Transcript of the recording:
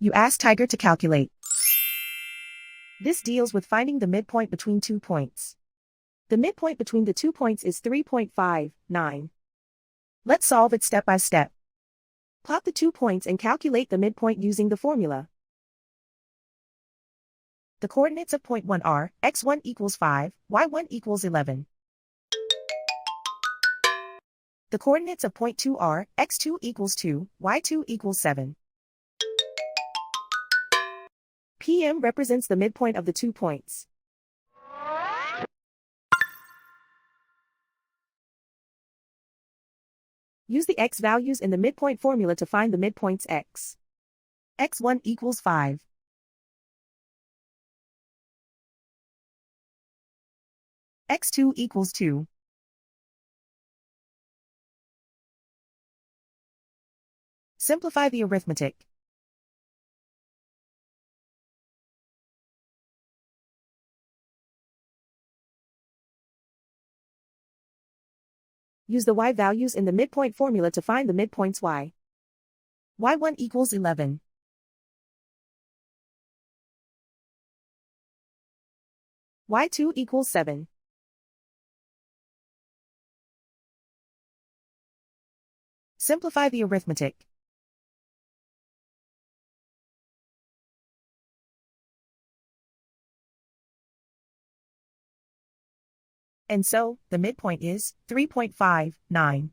You ask Tiger to calculate. This deals with finding the midpoint between 2 points. The midpoint between the 2 points is 3.59. Let's solve it step by step. Plot the 2 points and calculate the midpoint using the formula. The coordinates of point 1 are x1 equals 5, y1 equals 11. The coordinates of point 2 are x2 equals 2, y2 equals 7. PM represents the midpoint of the 2 points. Use the x values in the midpoint formula to find the midpoints x. x1 equals 5. x2 equals 2. Simplify the arithmetic. Use the y values in the midpoint formula to find the midpoints y. y1 equals 11. y2 equals 7. Simplify the arithmetic. And so, the midpoint is 3.59.